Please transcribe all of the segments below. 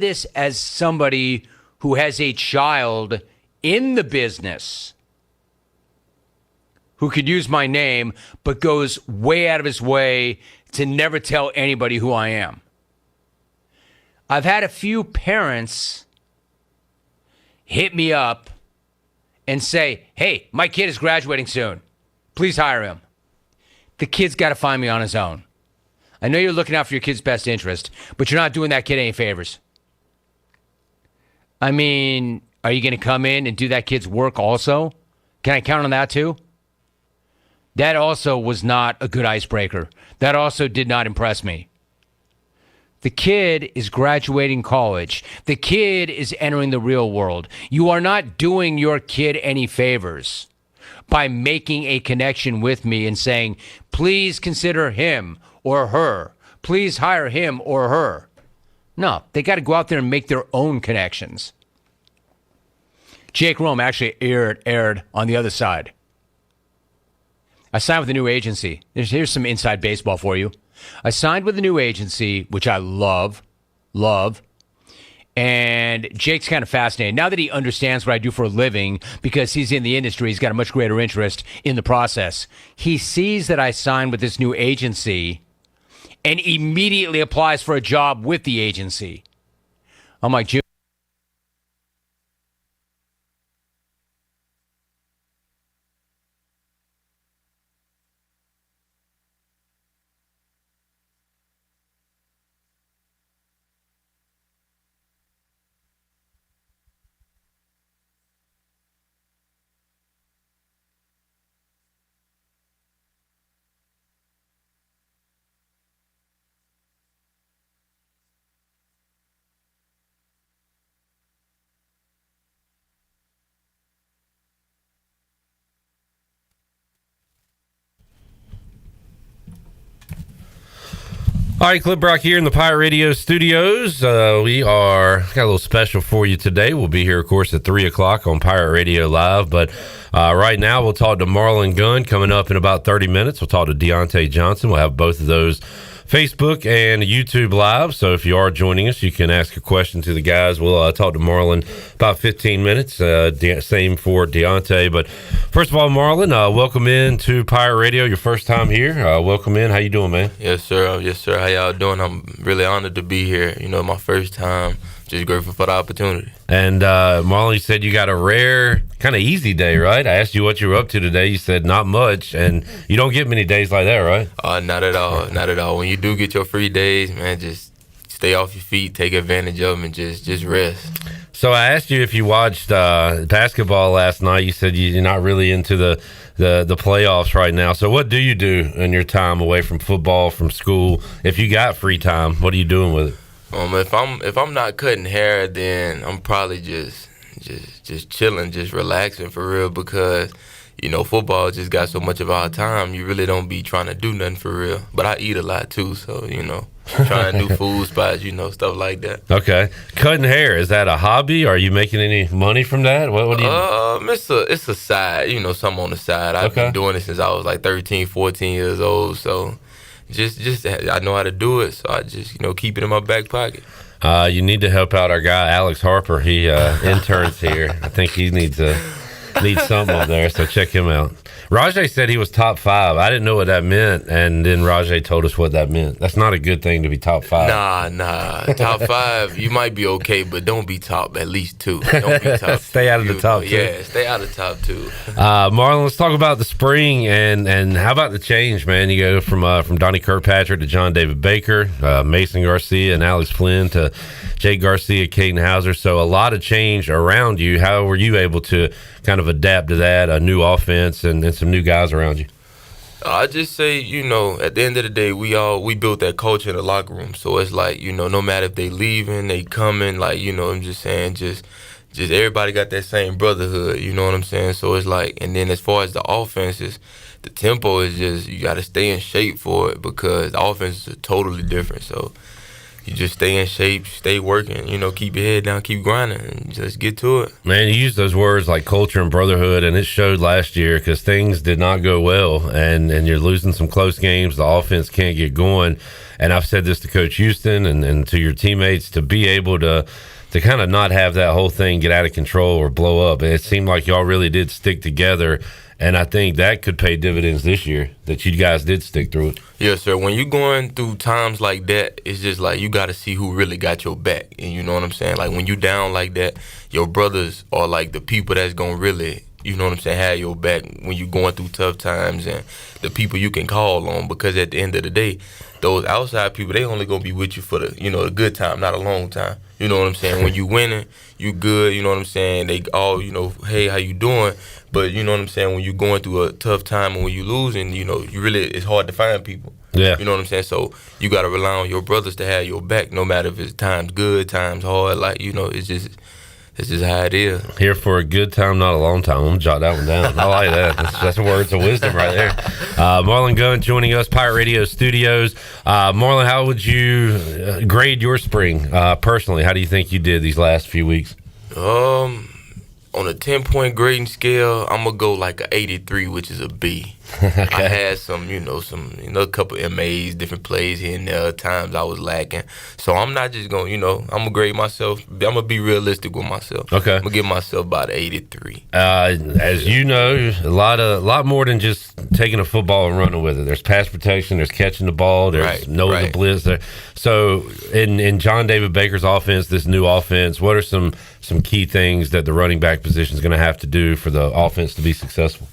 This as somebody who has a child in the business who could use my name but goes way out of his way to never tell anybody who I am. I've had a few parents hit me up and say, hey, my kid is graduating soon. Please hire him. The kid's got to find me on his own. I know you're looking out for your kid's best interest, but you're not doing that kid any favors. I mean, are you going to come in and do that kid's work also? Can I count on that too? That also was not a good icebreaker. That also did not impress me. The kid is graduating college. The kid is entering the real world. You are not doing your kid any favors by making a connection with me and saying, please consider him or her. Please hire him or her. No, they got to go out there and make their own connections. Jake Rome actually aired on the other side. I signed with a new agency. Here's some inside baseball for you. I signed with a new agency, which I love. And Jake's kind of fascinated. Now that he understands what I do for a living, because he's in the industry, he's got a much greater interest in the process. He sees that I signed with this new agency and immediately applies for a job with the agency. I'm like, Jim. All right, Clip Brock here in the Pirate Radio studios. We got a little special for you today. We'll be here, of course, at 3 o'clock on Pirate Radio Live. But right now, we'll talk to Marlon Gunn coming up in about 30 minutes. We'll talk to Deontay Johnson. We'll have both of those Facebook and YouTube Live. So if you are joining us, you can ask a question to the guys. We'll talk to Marlon about 15 minutes. Same for Deontay. But first of all, Marlon, welcome in to Pirate Radio. Your first time here. Welcome in. How you doing, man? Yes, sir. How y'all doing? I'm really honored to be here. You know, my first time. Just grateful for the opportunity. And Marlon, you said you got a rare, kind of easy day, right? I asked you what you were up to today. You said not much, and you don't get many days like that, right? Not at all. Not at all. When you do get your free days, man, just stay off your feet, take advantage of them, and just rest. So I asked you if you watched basketball last night. You said you're not really into the playoffs right now. So what do you do in your time away from football, from school? If you got free time, what are you doing with it? If I'm not cutting hair, then I'm probably just chilling, just relaxing for real, because you know football just got so much of our time. You really don't be trying to do nothing for real. But I eat a lot too, so you know, trying new food spots, you know, stuff like that. Okay, cutting hair, is that a hobby? Are you making any money from that? What do you? It's a side, you know, something on the side. I've been doing it since I was like 13, 14 years old, so. Just I know how to do it, so I just, you know, keep it in my back pocket. You need to help out our guy Alex Harper. He interns here. I think he needs something up there, so check him out. Rajay said he was top 5. I didn't know what that meant, and then Rajay told us what that meant. That's not a good thing to be top 5. Nah. Top 5, you might be okay, but don't be top at least 2. Don't be top. Stay out of the top 2. Yeah, stay out of top 2. Marlon, let's talk about the spring, and how about the change, man? You go from Donnie Kirkpatrick to John David Baker, Mason Garcia and Alex Flynn to Jake Garcia, Caden Hauser. So a lot of change around you. How were you able to kind of adapt to that, a new offense and some new guys around you? I just say, you know, at the end of the day, we built that culture in the locker room. So it's like, you know, no matter if they leaving, they coming, like, you know, I'm just saying, just everybody got that same brotherhood, you know what I'm saying? So it's like, and then as far as the offenses, the tempo is just, you got to stay in shape for it, because the offenses are totally different. So you just stay in shape, stay working, you know, keep your head down, keep grinding, and just get to it. Man, you used those words like culture and brotherhood, and it showed last year, because things did not go well, and you're losing some close games. The offense can't get going. and I've said this to Coach Houston and to your teammates, to be able to kind of not have that whole thing get out of control or blow up. It seemed like y'all really did stick together, and I think that could pay dividends this year, that you guys did stick through it. Yes, sir. When you're going through times like that, it's just like you got to see who really got your back. And you know what I'm saying? Like when you down like that, your brothers are like the people that's going to really, you know what I'm saying, have your back when you're going through tough times, and the people you can call on, because at the end of the day, those outside people, they only going to be with you for the, you know, the good time, not a long time. You know what I'm saying? When you winning, you good, you know what I'm saying? They all, you know, hey, how you doing? But you know what I'm saying? When you're going through a tough time and when you losing, you know, you really, it's hard to find people. Yeah. You know what I'm saying? So you got to rely on your brothers to have your back, no matter if it's times good, times hard. Like, you know, it's just how it is. Here for a good time, not a long time. I'm going to jot that one down. I like that. That's words of wisdom right there. Marlon Gunn joining us, Pirate Radio Studios. Marlon, how would you grade your spring personally? How do you think you did these last few weeks? On a 10-point grading scale, I'm going to go like a 83, which is a B. Okay. I had some, a couple MAs, different plays here and there. Times I was lacking. So I'm not just going, I'm going to grade myself. I'm going to be realistic with myself. Okay. I'm going to give myself about an 83. As you know, a lot more than just taking a football and running with it. There's pass protection, there's catching the ball, there's knowing the blitz. So in John David Baker's offense, this new offense, what are some key things that the running back position is going to have to do for the offense to be successful?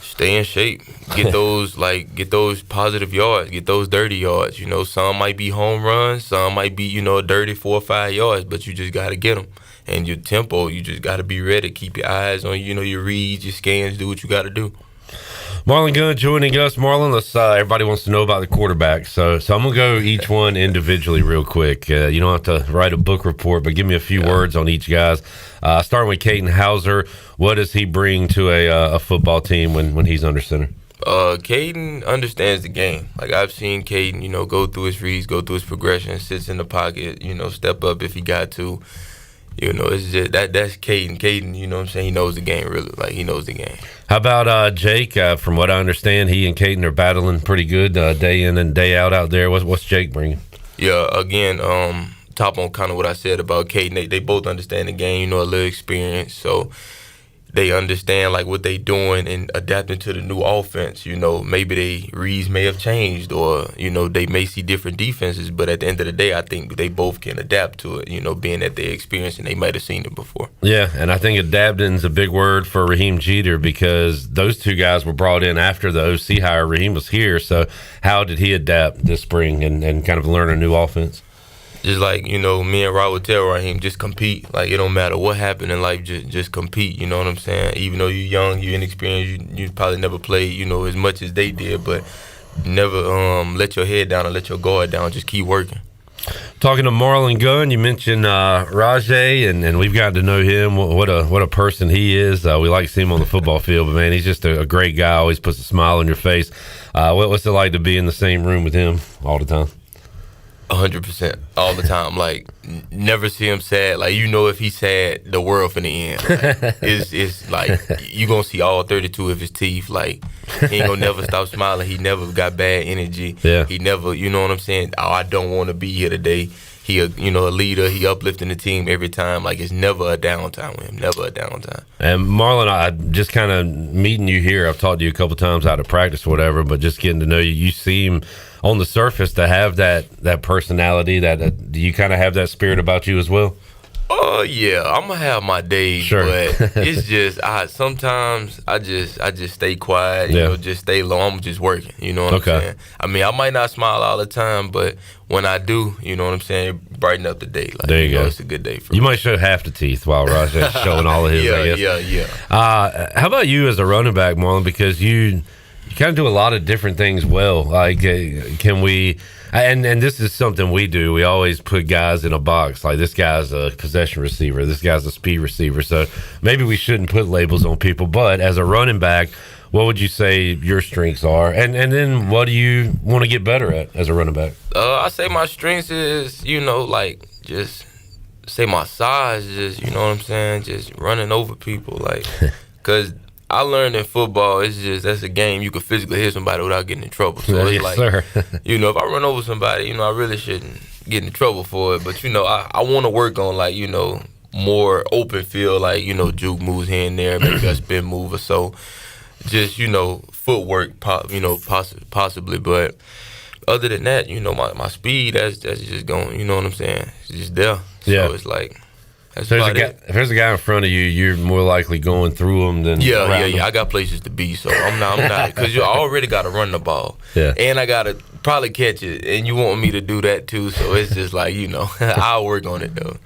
Stay in shape. Get those positive yards. Get those dirty yards. Some might be home runs. Some might be, dirty 4 or 5 yards. But you just got to get them. And your tempo, you just got to be ready. Keep your eyes on, your reads, your scans. Do what you got to do. Marlon Gunn joining us. Marlon, let's. Everybody wants to know about the quarterback. So I'm going to go each one individually real quick. You don't have to write a book report, but give me a few words on each guys. Starting with Caden Hauser, what does he bring to a football team when he's under center? Caden understands the game. Like, I've seen Caden, go through his reads, go through his progression, sits in the pocket, step up if he got to. It's just that's Caden. Caden, you know what I'm saying? He knows the game, really. Like, he knows the game. How about Jake? From what I understand, he and Caden are battling pretty good day in and day out there. What's Jake bringing? Yeah, again, top on kind of what I said about Caden. They both understand the game, a little experience. So they understand, like, what they doing and adapting to the new offense. Maybe they reads may have changed, or, they may see different defenses. But at the end of the day, I think they both can adapt to it, being that they experienced and they might have seen it before. Yeah, and I think adapting is a big word for Raheem Jeter, because those two guys were brought in after the OC hire. Raheem was here. So how did he adapt this spring and kind of learn a new offense? Just like, me and Rod would tell Raheem, just compete. Like, it don't matter what happened in life, just compete, you know what I'm saying? Even though you're young, you're inexperienced, you probably never played, as much as they did, but never let your head down or let your guard down. Just keep working. Talking to Marlon Gunn, you mentioned Rajay, and we've gotten to know him. What a person he is. We like to see him on the football field, but, man, he's just a great guy, always puts a smile on your face. What's it like to be in the same room with him all the time? 100% all the time. Like, never see him sad. Like, if he's sad, the world finna end. Like, it's like you gonna see all 32 of his teeth. Like, he ain't gonna never stop smiling. He never got bad energy. Yeah. He never, you know what I'm saying? Oh, I don't want to be here today. He a leader. He uplifting the team every time. Like, it's never a downtime with him. Never a downtime. And Marlon, I just kind of meeting you here. I've talked to you a couple times out of practice or whatever, but just getting to know you, you seem on the surface to have that personality. That do you kind of have that spirit about you as well? Yeah, I'm gonna have my days, sure. But it's just sometimes I just stay quiet, just stay low. I'm just working, you know what I'm saying? I mean, I might not smile all the time, but when I do, you know what I'm saying, brighten up the day. Like, there you go. It's a good day for me. You might show half the teeth while Rajay's showing all of his. Yeah. How about you as a running back, Marlon? Because you kind of do a lot of different things well. Like, can we? And this is something we do. We always put guys in a box. Like, this guy's a possession receiver. This guy's a speed receiver. So maybe we shouldn't put labels on people. But as a running back, what would you say your strengths are? And then what do you want to get better at as a running back? I say my strengths is, just say my size, just, you know what I'm saying, just running over people. Like, because I learned in football, it's just that's a game you can physically hit somebody without getting in trouble. So it's yes, like, sir. if I run over somebody, I really shouldn't get in trouble for it. But I want to work on like more open field, like juke moves here and there, maybe a spin move or so. Just footwork, possibly. But other than that, my speed, that's just going. You know what I'm saying? It's just there. Yeah. So it's like. If there's a guy in front of you, you're more likely going through him than around him. I got places to be, so I'm not because you already got to run the ball, and I got to probably catch it, and you want me to do that too. So it's just like I'll work on it though.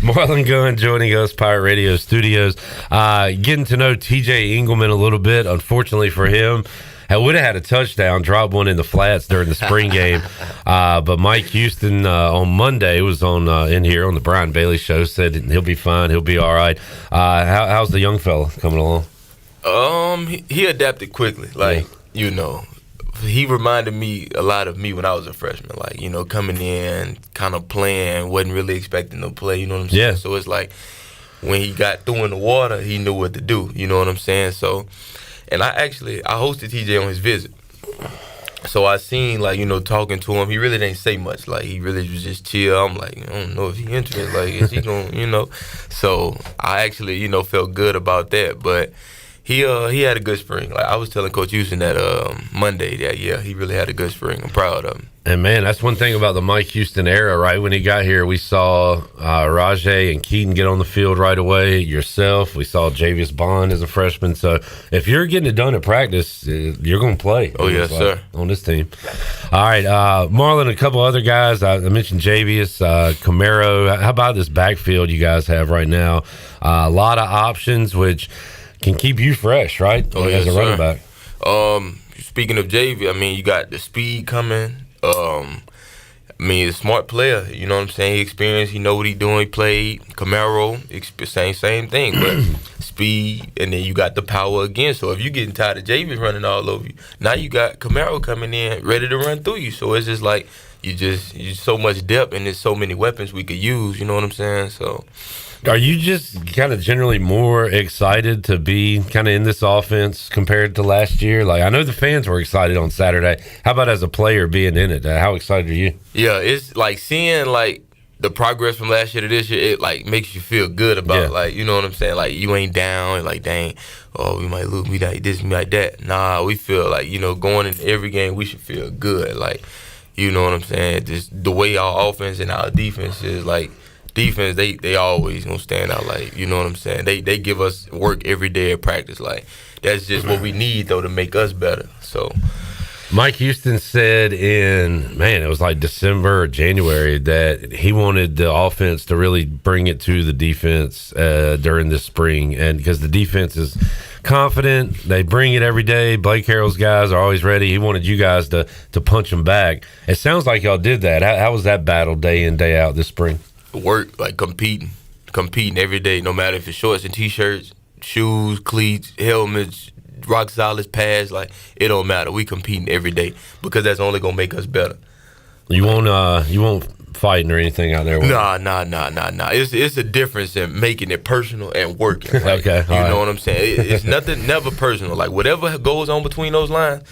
Marlon Gunn joining us, Pirate Radio Studios, getting to know TJ Engelman a little bit. Unfortunately for him, I would have had a touchdown, dropped one in the flats during the spring game. But Mike Houston on Monday was on in here on the Brian Bailey Show, said he'll be fine, he'll be all right. How's the young fella coming along? He adapted quickly. Like, he reminded me a lot of me when I was a freshman. Like, coming in, kind of playing, wasn't really expecting to play, you know what I'm saying? Yeah. So it's like when he got through in the water, he knew what to do, you know what I'm saying? So... And I hosted TJ on his visit. So I seen, talking to him, he really didn't say much. Like, he really was just chill. I'm like, I don't know if he interested. Like, is he going to, So I actually, felt good about that. But he had a good spring. Like, I was telling Coach Houston that Monday that, he really had a good spring. I'm proud of him. And, man, that's one thing about the Mike Houston era, right? When he got here, we saw Rajay and Keaton get on the field right away, yourself. We saw Javius Bond as a freshman. So if you're getting it done at practice, you're going to play. Oh, yes, sir. On this team. All right, Marlon, a couple other guys. I mentioned Javius, Camaro. How about this backfield you guys have right now? A lot of options, which can keep you fresh, right? Oh, as a running back. Speaking of JV, you got the speed coming. He's a smart player. You know what I'm saying? He experienced. He know what he doing. He played Camaro. Same thing, but speed, and then you got the power again. So if you're getting tired of JV running all over you, now you got Camaro coming in ready to run through you. So it's just like you so much depth, and there's so many weapons we could use. You know what I'm saying? So. Are you just kind of generally more excited to be kind of in this offense compared to last year? Like, I know the fans were excited on Saturday. How about as a player being in it? How excited are you? Yeah, it's like seeing like the progress from last year to this year. It like makes you feel good about like, you know what I'm saying? Like, you ain't down. Like, dang, we might lose, we like this, we like that. Nah, we feel like, going into every game, we should feel good. Like, you know what I'm saying? Just the way our offense and our defense is like. Defense, they always gonna stand out. Like, you know what I'm saying? They give us work every day at practice. Like, that's just what we need though to make us better. So, Mike Houston said it was like December or January that he wanted the offense to really bring it to the defense during this spring, and because the defense is confident, they bring it every day. Blake Harrell's guys are always ready. He wanted you guys to punch them back. It sounds like y'all did that. How was that battle day in, day out this spring? Work, like competing every day, no matter if it's shorts and t-shirts, shoes, cleats, helmets, rock solids, pads, like, it don't matter. We competing every day because that's only gonna make us better. You won't fighting or anything out there? Nah. It's a difference in making it personal and working. Like, okay, you know what I'm saying? It's nothing, never personal. Like, whatever goes on between those lines,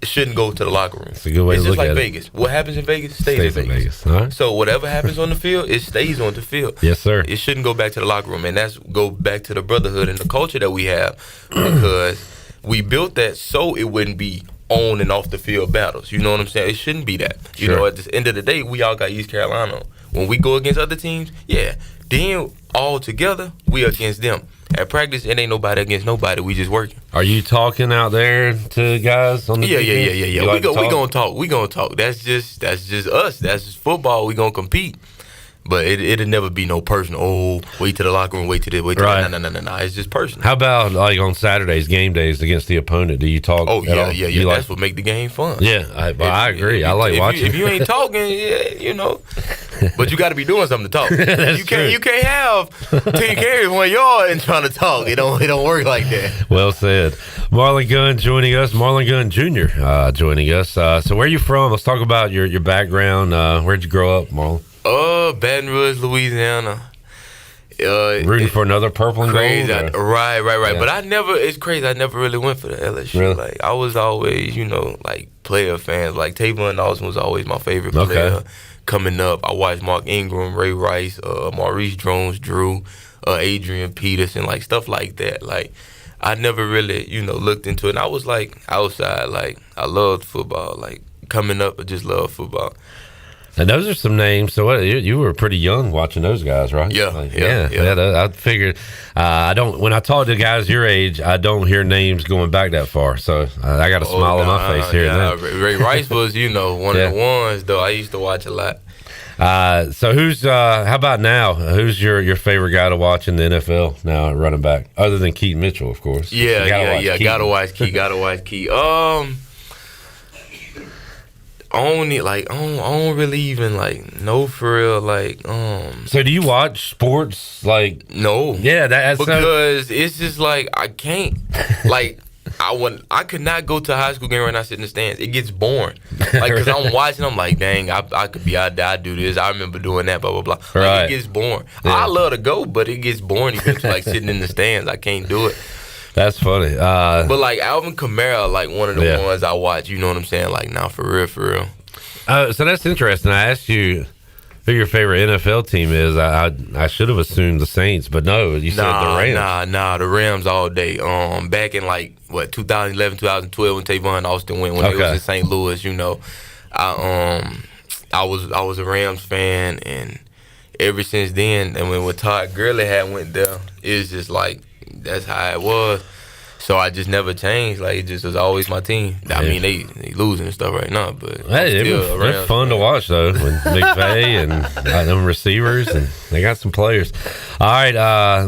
it shouldn't go to the locker room. It's a good way to look at it. It's just like Vegas. What happens in Vegas stays in Vegas. All right. So whatever happens on the field, it stays on the field. Yes, sir. It shouldn't go back to the locker room, and that's go back to the brotherhood and the culture that we have, because we built that so it wouldn't be on and off the field battles. You know what I'm saying? It shouldn't be that. You know, at the end of the day, we all got East Carolina. When we go against other teams, then all together, we against them. At practice, it ain't nobody against nobody. We just working. Are you talking out there to guys on the defense? Yeah. We gonna talk. That's just us. That's just football. We gonna compete. But it'll never be no personal. Oh, wait to the locker room, wait to this, wait to that. No. It's just personal. How about like on Saturdays, game days against the opponent? Do you talk? Oh, at all? Yeah. That's what make the game fun. Yeah, I agree. I like watching. If you ain't talking, but you got to be doing something to talk. You can't have 10 carries 1 yard and trying to talk. It don't work like that. Well said. Marlon Gunn joining us. Marlon Gunn Jr. Joining us. So where are you from? Let's talk about your background. Where'd you grow up, Marlon? Baton Rouge, Louisiana. Rooting for another purple and crazy. gold? Right. Yeah. But it's crazy. I never really went for the LSU. Really? Like, I was always, like, player fans. Like, Tavon Austin was always my favorite player coming up. I watched Mark Ingram, Ray Rice, Maurice Jones-Drew, Adrian Peterson, like, stuff like that. Like, I never really, looked into it. And I was, like, outside. Like, I loved football. Like, coming up, I just loved football. And those are some names. So you were pretty young watching those guys, right? Yeah, like, yeah. I figured. I don't. When I talk to guys your age, I don't hear names going back that far. So I got a smile on my face here. And then. Ray Rice was, one of the ones though. I used to watch a lot. So who's? How about now? Who's your favorite guy to watch in the NFL now at running back, other than Keaton Mitchell, of course? Yeah. Gotta watch Key. I don't really even know for real So do you watch sports like? No. Yeah, that's because it's just I can't I could not go to a high school game right now, sit in the stands. It gets boring. Because I'm watching, I'm like, dang, I could be out there, I do this. I remember doing that, blah, blah, blah. Right. It gets boring. Yeah. I love to go, but it gets boring eventually, sitting in the stands. I can't do it. That's funny. But Alvin Kamara, one of the ones I watch, you know what I'm saying? For real. So that's interesting. I asked you who your favorite NFL team is. I should have assumed the Saints, but no, you said the Rams. Nah, the Rams all day. Back in 2011, 2012 when Tavon Austin went, when they was in St. Louis, I was a Rams fan, and ever since then, and when Todd Gurley had went there, it's just that's how it was. So I just never changed. It just was always my team. I mean, they losing and stuff right now, but they're fun to watch though. With McVay and them receivers, and they got some players. All right,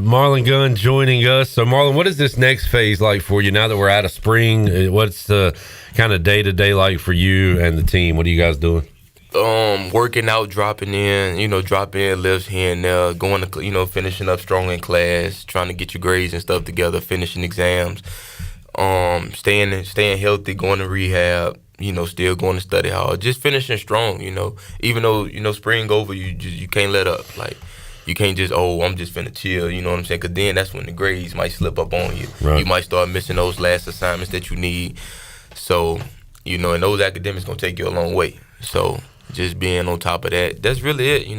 Marlon Gunn joining us. So Marlon, what is this next phase like for you now that we're out of spring? What's the kind of day-to-day like for you and the team? What are you guys doing? Working out, dropping in lifts here and there, going to, finishing up strong in class, trying to get your grades and stuff together, finishing exams, staying healthy, going to rehab, still going to study hard, just finishing strong, even though, spring over, you can't let up, you can't just, I'm just finna chill, you know what I'm saying, because then that's when the grades might slip up on you. Right. You might start missing those last assignments that you need, so, and those academics going to take you a long way, so just being on top of that, that's really it. You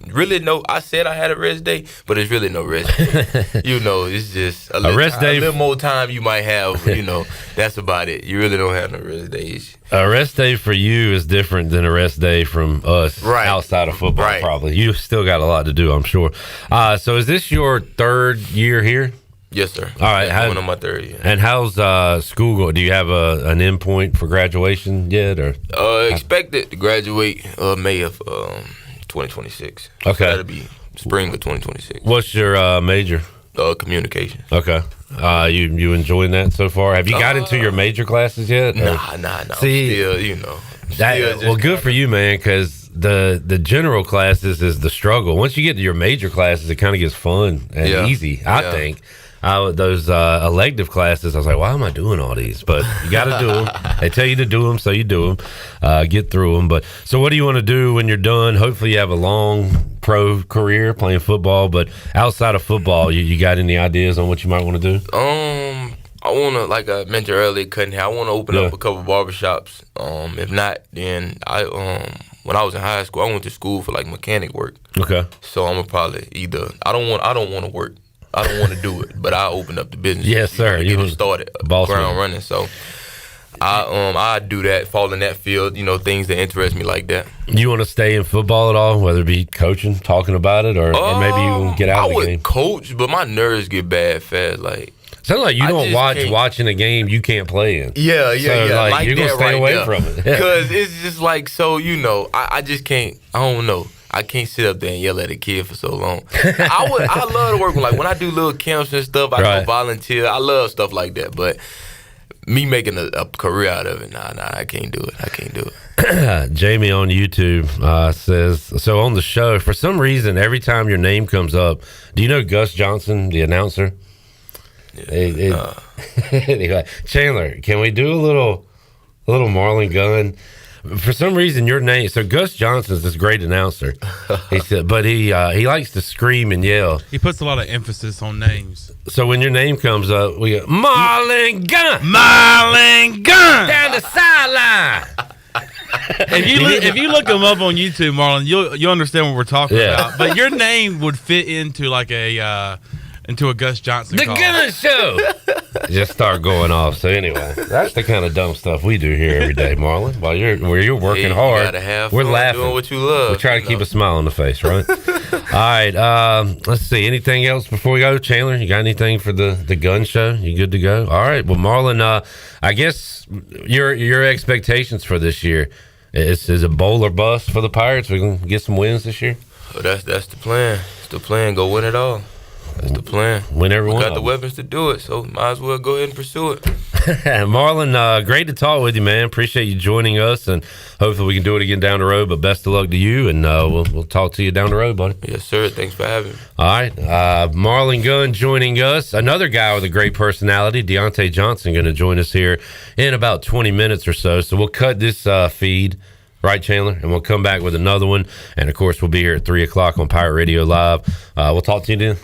really know. I said I had a rest day, but it's really no rest day. It's just a little more time you might have. That's about it. You really don't have no rest days. A rest day for you is different than a rest day from us outside of football. Right. Probably you still got a lot to do, I'm sure. So is this your third year here? Yes, sir. All right. Going on my third year. And how's school going? Do you have an endpoint for graduation yet, or expected to graduate May of 2026? Okay, so that'll be spring of 2026. What's your major? Communication. Okay. You enjoying that so far? Have you got into your major classes yet? Nah. See, still, well, good for you, man, because the general classes is the struggle. Once you get to your major classes, it kind of gets fun and easy, I think. Those elective classes, I was like, why am I doing all these? But you got to do them. They tell you to do them, so you do them. Get through them. But so what do you want to do when you're done? Hopefully you have a long pro career playing football. But outside of football, you got any ideas on what you might want to do? I want to, like I mentioned earlier, cutting hair. I want to open up a couple barbershops. If not, then when I was in high school, I went to school for mechanic work. Okay. So I'm gonna probably I don't want to work. I don't want to do it, but I open up the business. Yes, sir. You get it started, ground running. So I do that, fall in that field. Things that interest me like that. You want to stay in football at all, whether it be coaching, talking about it, or maybe you will get out of the game? I would coach, but my nerves get bad fast. Sounds like you don't watching a game you can't play in. Yeah. You're gonna stay away from it because it's just I just can't. I don't know. I can't sit up there and yell at a kid for so long. I love to work with, when I do little camps and stuff, I go volunteer. I love stuff like that. But me making a career out of it, nah, I can't do it. Jamie on YouTube says, so on the show, for some reason, every time your name comes up, do you know Gus Johnson, the announcer? Anyway, Chandler, can we do a little Marlon Gunn? For some reason, your name. So Gus Johnson's this great announcer. He said, but he likes to scream and yell. He puts a lot of emphasis on names. So when your name comes up, we go Marlon Gunn, Marlon Gunn down the sideline. If you look him up on YouTube, Marlon, you'll understand what we're talking about. But your name would fit into like into a Gus Johnson The call. Gunn Show. Just start going off. So anyway, that's the kind of dumb stuff we do here every day, Marlon. While you're working You hard, gotta have we're fun laughing. doing what you love. We're trying to keep a smile on the face, right? All right. Let's see. Anything else before we go, Chandler? You got anything for the Gun Show? You good to go? All right. Well, Marlon, I guess your expectations for this year is a bowl or bust for the Pirates. We can get some wins this year. Oh, that's the plan. It's the plan. Go win it all. That's the plan. Win every We one got of the them. weapons to do it, so might as well go ahead and pursue it. Marlon, great to talk with you, man. Appreciate you joining us, and hopefully we can do it again down the road. But best of luck to you, and we'll talk to you down the road, buddy. Yes, sir. Thanks for having me. All right. Marlon Gunn joining us. Another guy with a great personality, Deontay Johnson, going to join us here in about 20 minutes or so. So we'll cut this feed. Right, Chandler? And we'll come back with another one. And, of course, we'll be here at 3 o'clock on Pirate Radio Live. We'll talk to you then.